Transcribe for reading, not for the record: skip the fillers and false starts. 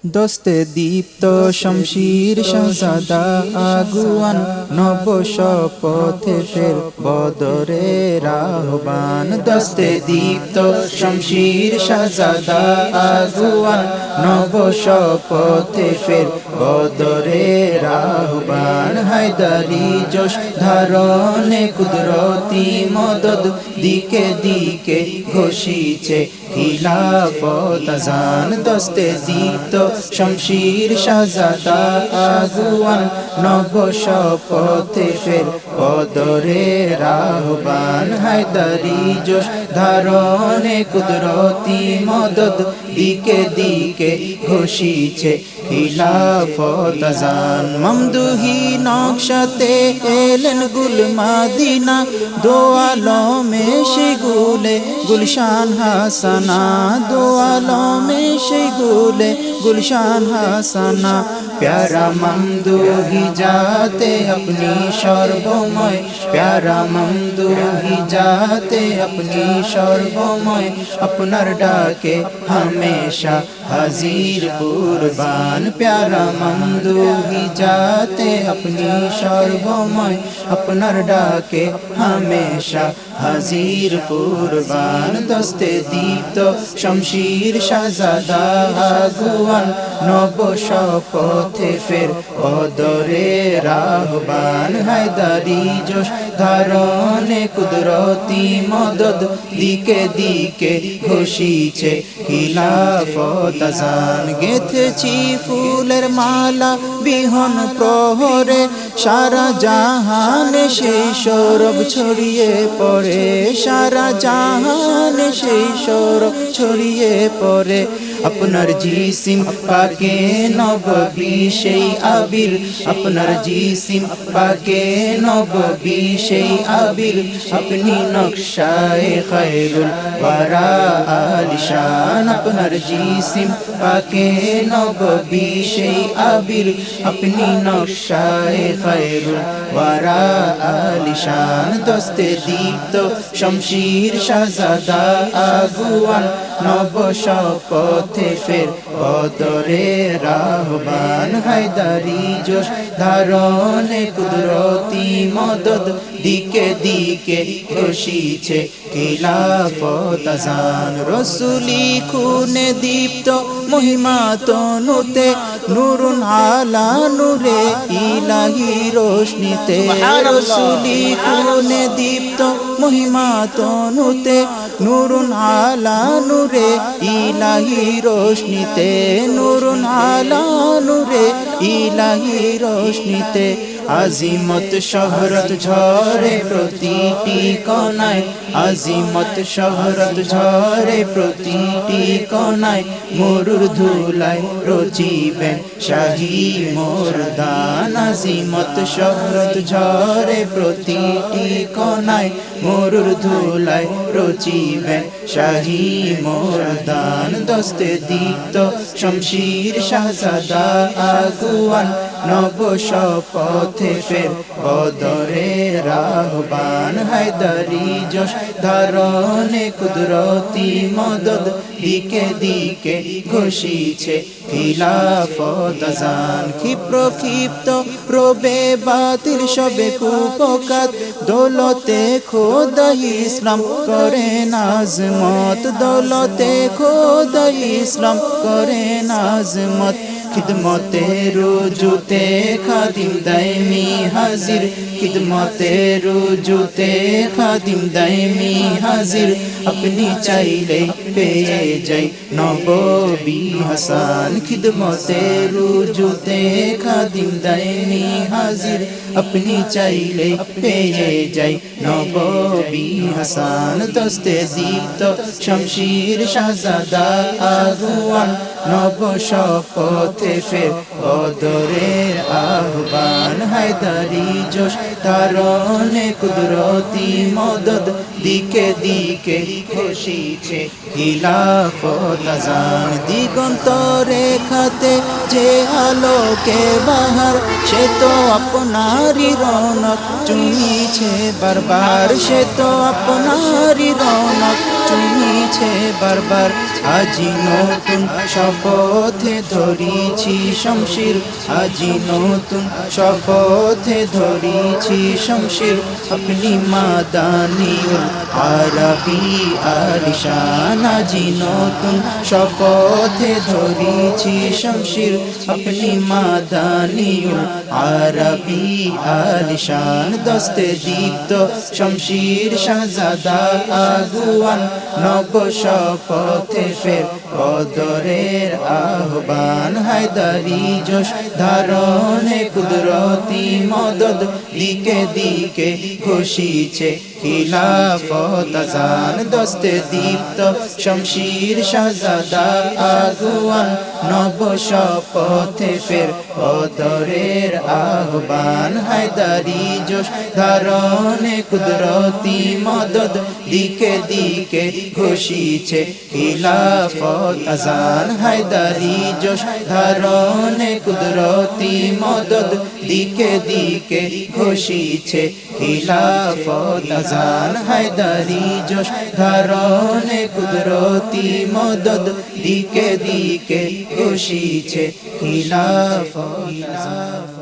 দস্তে দীপ্ত শমশির শাহজাদা আগুয়ান, নব শপথে ফের বদরের আহ্বান। দস্তে দীপ্ত শমশির শাহজাদা আগুয়ান, নব শপথে ফের বদরের আহ্বান। হায়দারি জোশ ধারণে কুদরতি মদদ, দিকে দিকে ঘোষিছে খিলাফত আযান। দস্তে দীপ্ত শমশির শাহজাদা আগুয়ান, নব শপথে ফের বদরের আহ্বান। হায়দারি জোশ ধারণে কুদরতি মদদ, দিকে দিকে ঘোষিছে খিলাফত আযান। মমদুহি নকশাতে এলেন গুল মাদিনা, দো আলমে সে গুলে গুলশান হাসানা। দো আলমে সে গুলে গুলশান হাসানা। प्यारा ममदूही जाते अपनी सर्वमय, प्यारा ममदूही जाते अपनी सर्वमय। अपनार डाके हमेशा हाजिर कुर्बान। प्यारा ममदूही जाते अपनी सर्वमय, अपनार डाके हमेशा हाजिर कुर्बान। दस्ते दीप्त शमशीर शाहजादा आगुआन, नब शपथे फेर बदरेर आह्वान। हायदारी जोश धारणे कुदरती मदद, दिके दिके घोषिছে খিলাফত আযান। গেথেছি ফুলের মালা বিহন প্রহরে, সারা জাহানে সেই সৌরভ ছড়িয়ে পড়ে। সারা জাহানে সেই সৌরভ ছড়িয়ে পড়ে। আপনার জিসিম পাকে নববী সেই আবির, আপনার জিসিম পাকে নববী সেই আবির। আপনি নকশায়ে খায়রুল ওয়ারা আলিশান, আপনার জিসিম পাকে নববী সেই আবির। আপনি নকশায়ে খায়রুল ওয়ারা আলিশান। দস্তে দীপ্ত শমশির শাহজাদা আগুয়ান, নব শপথে ফের বদরের আহ্বান। হায়দারি জোশ ধারণে কুদরতি মদদ, দিকে দিকে ঘোষিছে খিলাফত আযান। রসুলি খুনে দীপ্ত মহিমা তনুতে, নূরুন আলা নূরে ইলাহি রোশনীতে। রসুলি খুনে দীপ্ত মহিমা তনুতে, নূরুন আলা নূরে ইলাহি রোশনীতে। নূরুন আলা নূরে ইলাহি রোশনীতে। আজিমত শহরত ঝরে প্রতিটি কণায়, আজিমত শহরত ঝরে প্রতিটি কণায়। মরুর ধুলায় রচিবেন শাহী মোরদান। আজিমত শহরত ঝরে প্রতিটি কণায়, মরুর ধুলায় রচিবেন শাহী মোরদান। দস্তে দীপ্ত শমশির শাহজাদা আগুয়ান, নব শপথে ফের বদরের আহ্বান। হায়দারি জোশ ধারণে কুদরতি মদদ, দিকে দিকে ঘোষিছে খিলাফত আযান। ক্ষিপ্র ক্ষিপ্ত রবে বাতিল সবে কুপকাত, দৌলতে খোদাই ইসলাম করেন আজমত। দৌলতে খোদাই ইসলাম করেন আজমত। খিদমতে রুজুতে খাদিম দাইমি হাজির, খিদমতে রুজুতে খাদিম দাইমি হাজির। আপনি চাইলে পেয়ে যাই নববী হাসান। খিদমতে রুজুতে খাদিম দাইমি হাজির, আপনি চাইলে পেয়ে যাই নববী হাসান। দস্তে দীপ্ত শমশির শাহজাদা আগুয়ান, নব শপথে ফের বদরের আহ্বান। হায়দারি জোশ ধারণে কুদরতি মদদ, দিকে দিকে ঘোষিছে খিলাফত আযান। দিগন্ত রেখাতে যে আলোকে বাহার, সে তো আপনারই রৌনক চুমিছে বারবার। সে তো আপনারই রৌনক চুমিছে বারবার, আজি নতুন শপথে ধরিছি শমশির, আজি নতুন শপথে ধরিছি শমশির। আপনি মাদানিউল আরবি আলিশান, আজি নতুন শপথে ধরিছি শমশির। আপনি মাদানিউল আরবি আলিশান, দস্তে দীপ্ত শমশির শাহজাদা আগুয়ান, নব শপথে ফের বদরের আহ্বান। হায়দারি জোশ ধারণে কুদরতি মদদ, দিকে দিকে খুশিছে খিলাফত আজান। দস্তে দীপ্ত শমশির শাহজাদা আগুয়ান, নব শপথে ফের বদরের আহ্বান। হায়দারি জোশ ধারণে কুদরতি মদদ, দিকে দিকে খুশিছে খিলাফত আজান। হায়দারি জোশ ধারণে কুদরতি মদদ, দিকে দিকে খুশিছে খিলাফত আজান। হায়দারি জোশ ধারণে কুদরতি মদদ, দিকে দিকে খুশিছে খিলাফত আজান।